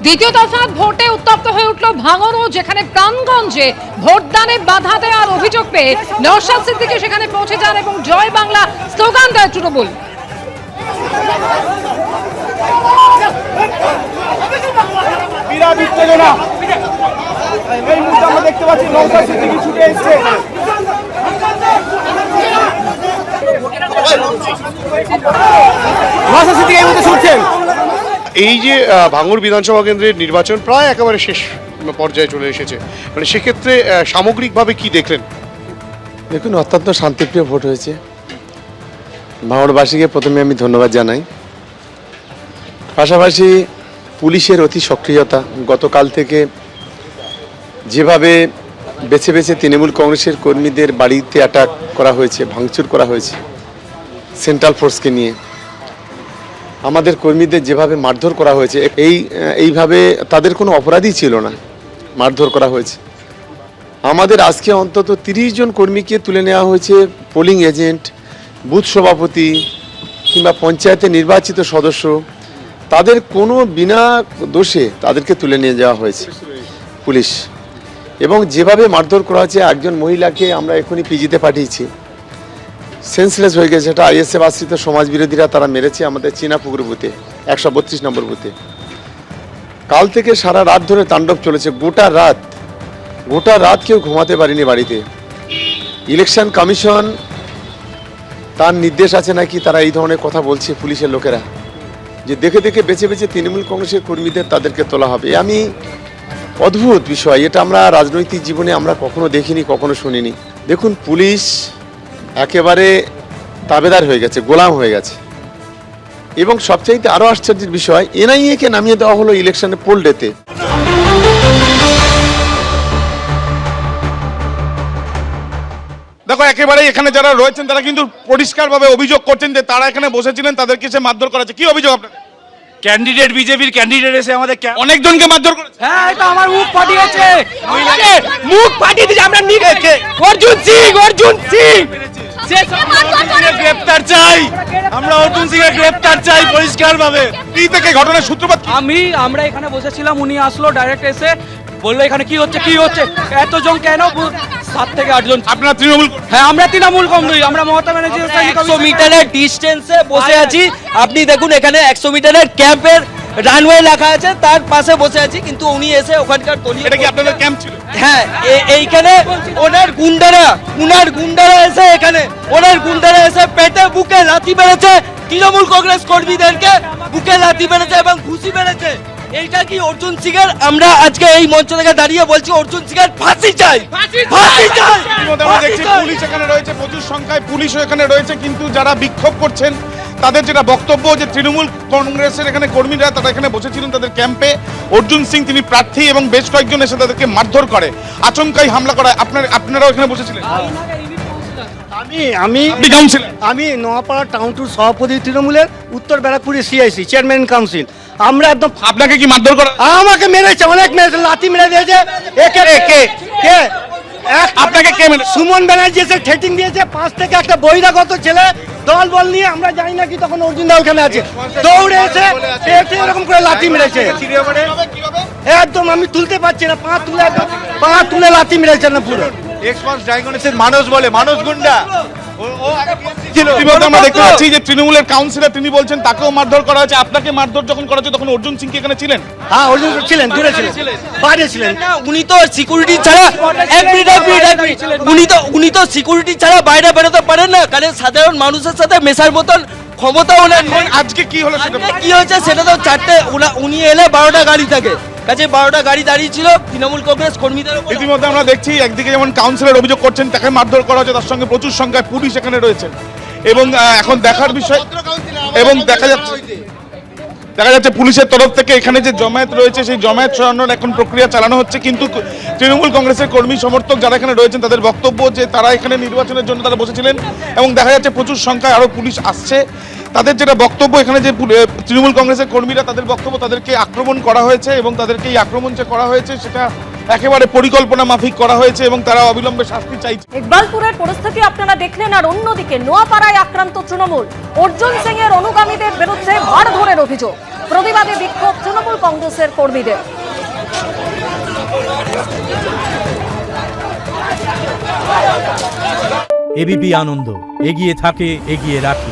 দ্বিতীয় দফার ভোটে উত্তপ্ত হয়ে উঠল ভাঙড়, যেখানে প্রাণগঞ্জে ভোটদানে বাধা দেওয়ার অভিযোগ পেয়ে নওশাদ সিদ্দিকী সেখানে পৌঁছে যান এবং জয় বাংলা স্লোগান দেয় তৃণমূল। বিরাট উত্তেজনা এই মুহূর্তে আমরা দেখতে পাচ্ছি। নওশাদ সিদ্দিকী ছুটে এসেছে। নওশাদ সিদ্দিকী এই মুহূর্তে ছুটছেন। এই যে ভাঙড় বিধানসভা কেন্দ্রের নির্বাচন প্রায় একেবারে শেষ পর্যায়ে চলে এসেছে, মানে সেক্ষেত্রে সামগ্রিকভাবে কি দেখলেন? দেখুন, অত্যন্ত শান্তিপ্রিয় ভোট হয়েছে। ভাঙড়বাসীকে প্রথমে আমি ধন্যবাদ জানাই। পাশাপাশি পুলিশের অতি সক্রিয়তা, গতকাল থেকে যেভাবে বেছে বেছে তৃণমূল কংগ্রেসের কর্মীদের বাড়িতে অ্যাটাক করা হয়েছে, ভাঙচুর করা হয়েছে সেন্ট্রাল ফোর্সকে নিয়ে, আমাদের কর্মীদের যেভাবে মারধর করা হয়েছে, এইভাবে তাদের কোনো অপরাধী ছিল না, মারধর করা হয়েছে। আমাদের আজকে অন্তত 30 জন কর্মীকে তুলে নেওয়া হয়েছে, পোলিং এজেন্ট, বুথ সভাপতি কিংবা পঞ্চায়েতের নির্বাচিত সদস্য, তাদের কোনো বিনা দোষে তাদেরকে তুলে নিয়ে যাওয়া হয়েছে পুলিশ। এবং যেভাবে মারধর করা হয়েছে, একজন মহিলাকে আমরা এখনই পিজিতে পাঠিয়েছি, সেন্সলেস হয়ে গেছে। এটা আইএসএফ আশ্রিত সমাজ বিরোধীরা তারা মেরেছে আমাদের চীনাপুকুর বুথে, 132 নম্বর বুথে। কাল থেকে সারা রাত ধরে তাণ্ডব চলেছে, গোটা রাত কেউ ঘুমাতে পারেনি বাড়িতে। ইলেকশন কমিশন তার নির্দেশ আছে নাকি তারা এই ধরনের কথা বলছে পুলিশের লোকেরা, যে দেখে দেখে বেছে বেছে তৃণমূল কংগ্রেসের কর্মীদের তাদেরকে তোলা হবে। আমি অদ্ভুত বিষয়, এটা আমরা রাজনৈতিক জীবনে আমরা কখনো দেখিনি, কখনো শুনিনি। দেখুন, পুলিশ একেবারে তাবেদার হয়ে গেছে, গোলাম হয়ে গেছে। এবং সবচাইতে আরো আশ্চর্যের বিষয়, এনআইএ কে নামিয়ে দেওয়া হলো ইলেকশনে পোল ডেতে। দেখো, একেবারে এখানে যারা রয়েছেন তারা কিন্তু পরিষ্কারভাবে অভিযোগ করছেন যে তারা এখানে বসেছিলেন, তাদেরকে সে মারধর করা হচ্ছে। কি অভিযোগ আপনাদের? ক্যান্ডিডেট, বিজেপির ক্যান্ডিডেট এসে আমাদের অনেকজনকে মারধর করেছে। হ্যাঁ, এটা আমার মুখ ফাটিয়েছে, মুখ ফাটিয়ে দিয়েছে। আমরা অর্জুন সিং গ্রেপ্তার চাই, আমরা অর্জুন সিং এর গ্রেপ্তার চাই পরিষ্কারভাবে। কি থেকে ঘটনার সূত্রপাত? আমরা এখানে বসেছিলাম, উনি আসলো ডাইরেক্ট এসে বললো এখানে কি হচ্ছে এতজন কেন, 7 থেকে 8 জন। আপনারা তৃণমূল? হ্যাঁ, আমরা তৃণমূল কংগ্রেস, আমরা মমতা ব্যানার্জির 100 মিটারের ডিস্টেন্সে বসে আছি। আপনি দেখুন, এখানে 100 মিটারের ক্যাম্পের রানওয়ে লেখা আছে, তার পাশে বসে আছি, কিন্তু উনি এসে ওখানকার দলীয়। এটা কি আপনাদের ক্যাম্প ছিল? হ্যাঁ, এইখানে ওনার গুন্ডারা এসে পেটে বুকে লাথি মেরেছে, তৃণমূল কংগ্রেস কর্মীদেরকে বুকে লাথি মেরেছে এবং ঘুষি মেরেছে। এইটা কি অর্জুন সিং এর? আমরা আজকে এই মঞ্চ থেকে দাঁড়িয়ে বলছি অর্জুন সিং এর ফাঁসি চাই, ফাঁসি চাই। আমরা দেখছি পুলিশ এখানে রয়েছে, প্রচুর সংখ্যায় পুলিশও এখানে রয়েছে, কিন্তু যারা বিক্ষোভ করছেন তাদের যেটা বক্তব্য, যে তৃণমূল কংগ্রেসের এখানে কর্মীরা তারা এখানে বসেছিলেন তাদের ক্যাম্পে, অর্জুন সিং তিনি প্রার্থী এবং বেশ কয়েকজন এসে তাদেরকে মারধর করে, আচমকাই হামলা করায়। আপনারাও এখানে বসেছিলেন? আমি নোয়াপাড়া টাউন টু সভাপতি তৃণমূলের, উত্তর ব্যারাকপুরের সিআইসি চেয়ারম্যান কাউন্সিল। আমরা একদম। আপনাকে কি মারধর করা? আমাকে মেরেছে, অনেক মেরেছে, লাথি মেরে দিয়েছে। আপনাকে কে মেরেছে? সুমন ব্যানার্জি এসে ঠেটিং দিয়েছে, 5 থেকে একটা বহিরাগত ছেলে দল বল নিয়ে, আমরা জানি না কি, তখন অর্জুন দা ওখানে আছে, দৌড়ে এসে পেটে এরকম করে লাথি মেরেছে। একদম আমি তুলতে পারছি না, পা তুলে লাথি মেরেছে না পুরো। মানুষ গুন্ডা। আমরা দেখতে পাচ্ছি যে তৃণমূলের কাউন্সিলর তিনি বলছেন তাকেও মারধর করা হয়েছে। আপনাকে মারধর যখন করা হয়েছে তখন অর্জুন সিং কি এখানে ছিলেন? হ্যাঁ, অর্জুন ছিলেন, দূরে ছিলেন, বাইরে ছিলেন। উনি তো সিকিউরিটি ছাড়া উনি তো সিকিউরিটি ছাড়া বাইরে বেরোতে পারেন না, কারণ সাধারণ মানুষের সাথে মেশার মতন ক্ষমতা ওনার নেই। আজকে কি হলো কি হয়েছে সেটা তো উনি এলে 12টা গাড়ি থাকে, কাছে 12টা গাড়ি দাঁড়িয়ে ছিল তৃণমূল কংগ্রেস কর্মীদের। ইতিমধ্যে আমরা দেখছি একদিকে যেমন কাউন্সিলর অভিযোগ করছেন তাকে মারধর করা হচ্ছে, তার সঙ্গে প্রচুর সংখ্যায় পুলিশ এখানে রয়েছে। এবং এখন দেখার বিষয়, এবং দেখা যাচ্ছে পুলিশের তরফ থেকে এখানে যে জমায়েত রয়েছে সেই জমায়েত সরানোর এখন প্রক্রিয়া চালানো হচ্ছে। কিন্তু তৃণমূল কংগ্রেসের কর্মী সমর্থক যারা এখানে রয়েছেন তাদের বক্তব্য যে তারা এখানে নির্বাচনের জন্য তারা বসেছিলেন, এবং দেখা যাচ্ছে প্রচুর সংখ্যায় আরো পুলিশ আসছে। তাদের যেটা বক্তব্য, এখানে যে তৃণমূল কংগ্রেসের কর্মীরা তাদের বক্তব্য, তাদেরকে আক্রমণ করা হয়েছে এবং তাদেরকে এই আক্রমণ যে করা হয়েছে সেটা একেবারে পরিকল্পনা মাফিক করা হয়েছে এবং তারা অবিলম্বে শাস্তি চাইছে। ইকবালপুরের পরিস্থিতি আপনারা দেখলেন, আর অন্যদিকে নোয়াপাড়ায় আক্রান্ত তৃণমূল, অর্জুন সিং এর অনুগামীদের বিরুদ্ধে মারধরের অভিযোগ। প্রতিবাদে বিক্ষোভ তৃণমূল কংগ্রেসের কর্মীদের। এবিপি আনন্দ, এগিয়ে থাকে, এগিয়ে রাখে।